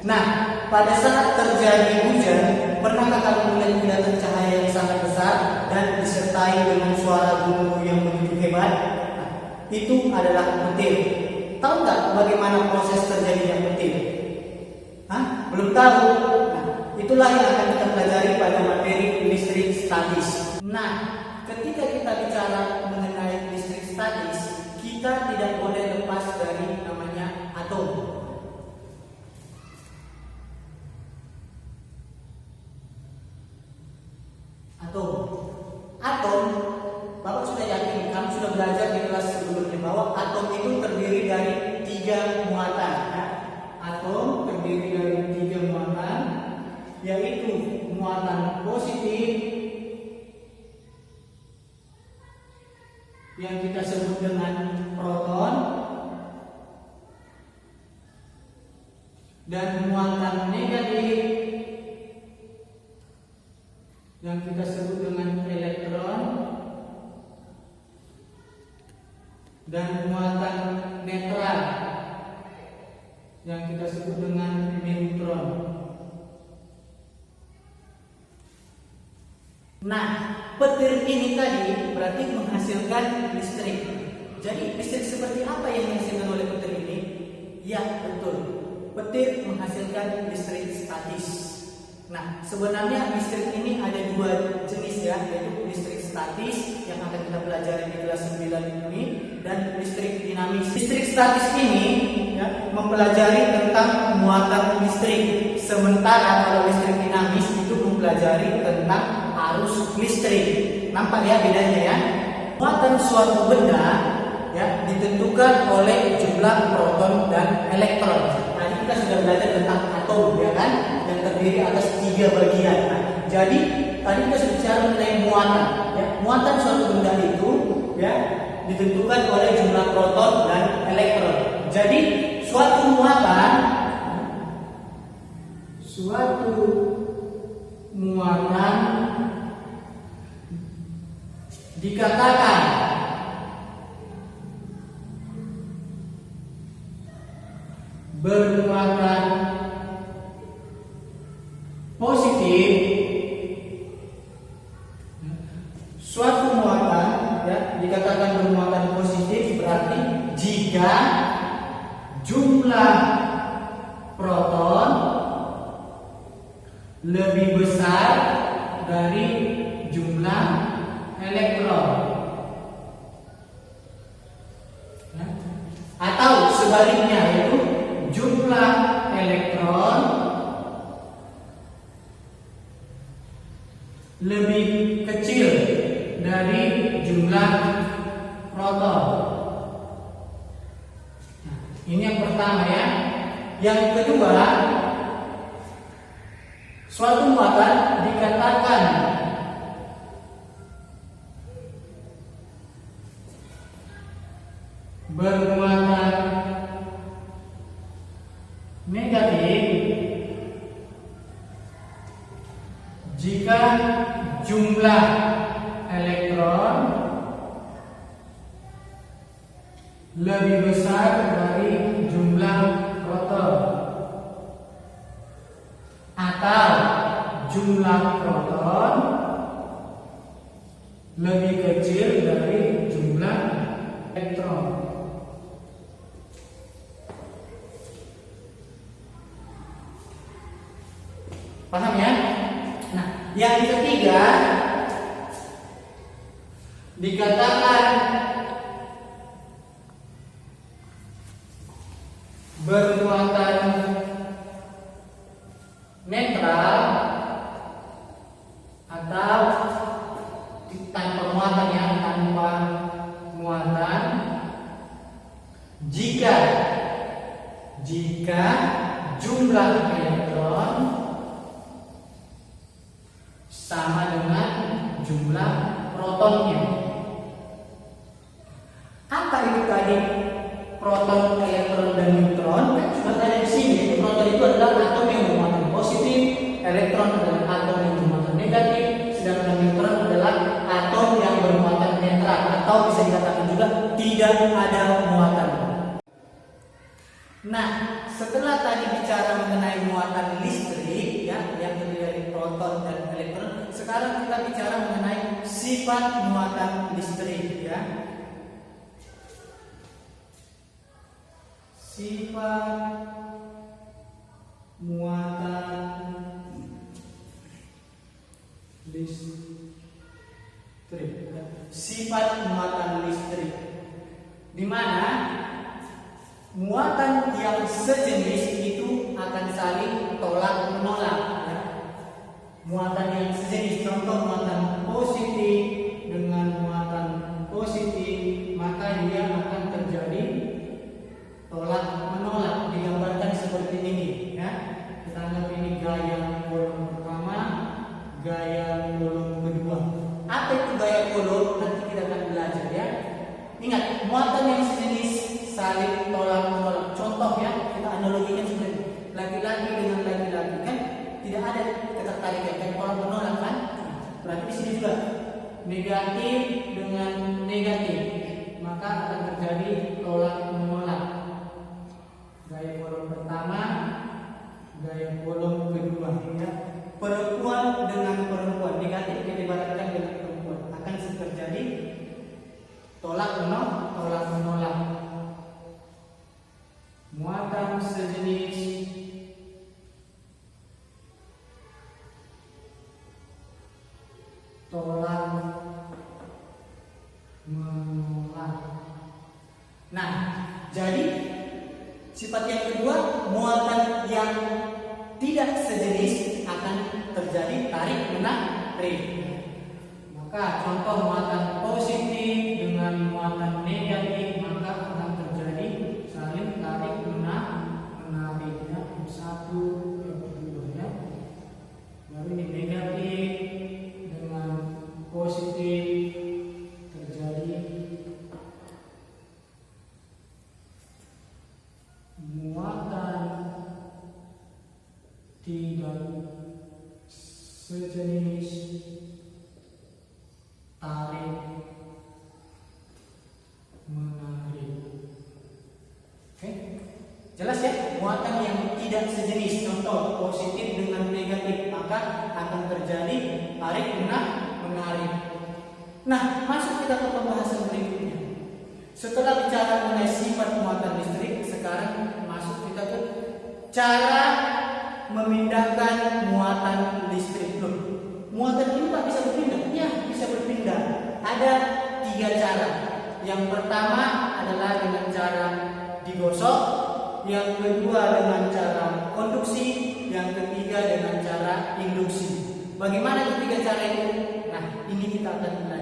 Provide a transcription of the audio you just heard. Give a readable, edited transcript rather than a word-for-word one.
Nah, pada saat terjadi hujan, pernahkah kamu melihat kilatan cahaya yang sangat besar dan disertai dengan suara gemuruh yang begitu hebat? Nah, itu adalah petir. Tahu nggak bagaimana proses terjadinya petir? Hah? Belum tahu? Nah, itulah yang akan kita pelajari pada materi listrik statis. Nah, ketika kita bicara mengenai listrik statis, kita tidak boleh lepas dari namanya atom. Atom, Bapak sudah yakin, kamu sudah belajar di kelas sebelumnya bahwa atom itu terdiri dari 3 muatan. Ya. Atom terdiri dari 3 muatan, yaitu muatan positif yang kita sebut dengan proton dan muatan negatif yang kita sebut dengan elektron dan muatan netral yang kita sebut dengan neutron. Nah, petir ini tadi berarti menghasilkan listrik. Jadi listrik seperti apa yang dihasilkan oleh petir ini? Ya, betul. Petir menghasilkan listrik statis. Nah, sebenarnya listrik ini ada 2 jenis ya, yaitu listrik statis yang akan kita pelajari di kelas 9 ini dan listrik dinamis. Listrik statis ini ya, mempelajari tentang muatan listrik, sementara kalau listrik dinamis itu mempelajari tentang arus listrik. Nampak ya bedanya ya? Muatan suatu benda ya ditentukan oleh jumlah proton dan elektron. Tadi kita sudah belajar tentang atom ya kan, yang terdiri atas 3 bagian. Nah, jadi tadi kita sudah bicara mengenai muatan. Ya, muatan suatu benda itu ya ditentukan oleh jumlah proton dan elektron. Jadi suatu muatan dikatakan bermuatan positif. Suatu muatan ya dikatakan bermuatan positif berarti jika jumlah proton lebih besar dari jumlah elektron ya. Atau sebaliknya, yaitu jumlah elektron lebih kecil dari jumlah proton. Nah, ini yang pertama ya. Yang kedua, suatu muatan dikatakan bermuatan negatif jika jumlah elektron lebih besar dari jumlah proton atau jumlah proton lebih kecil dari jumlah elektron. Paham ya? Nah, yang ketiga dikatakan bermuatan netral atau tanpa muatan ya, tanpa muatan jika jumlah elektron sama dengan jumlah protonnya. Apa itu tadi? Proton, elektron, dan neutron. Kan sudah tanya di sini. Proton itu adalah atom yang bermuatan positif, elektron adalah atom yang bermuatan negatif, sedangkan neutron adalah atom yang bermuatan netral atau bisa dikatakan juga tidak ada muatan. Nah, setelah tadi bicara mengenai muatan sekarang kita bicara mengenai sifat muatan listrik ya. Sifat muatan listrik. Sifat muatan listrik, di mana muatan yang sejenis itu akan saling tolak menolak ya. Muatan yang sejenis, contoh muatan positif dengan muatan positif, maka dia akan terjadi tolak menolak, digambarkan seperti ini ya. Kita anggap ini gaya kolom pertama, gaya kolom kedua. Apa itu gaya kolom? Nanti kita akan belajar ya. Ingat, muatan yang sejenis saling tolak menolak. Contoh ya, kita analogikan seperti laki-laki dengan laki-laki kan tidak ada ketertarikan, kan tolak menolak kan. Berarti di sini juga negatif dengan negatif, maka akan terjadi tolak menolak. Gaya kolom pertama, gaya kolom kedua ya. Perempuan dengan perempuan, negatif kita ibaratkan dengan perempuan, akan terjadi tolak menolak. Muatan sejenis tolak menolak. Nah, jadi sifat yang kedua, muatan yang tidak sejenis akan terjadi tarik menarik. Maka contoh muatan positif dengan muatan negatif, maka akan terjadi saling tarik menarik ya. Yang satu, yang kedua ya. Lalu ini negatif dengan positif terjadi muatan tidak sejenis tarik menarik. Oke, jelas ya? Muatan yang tidak sejenis, contoh positif dengan negatif, maka akan terjadi tarik menarik. Nah, masuk kita ke pembahasan berikutnya. Setelah bicara mengenai sifat muatan listrik, sekarang masuk kita ke cara memindahkan muatan listrik. Muatan ini Pak bisa berpindah? Ya, bisa berpindah. Ada 3 cara. Yang pertama adalah dengan cara digosok, yang kedua dengan cara konduksi, yang ketiga dengan cara induksi. Bagaimana ketiga cara itu? Nah, ini kita akan belajar.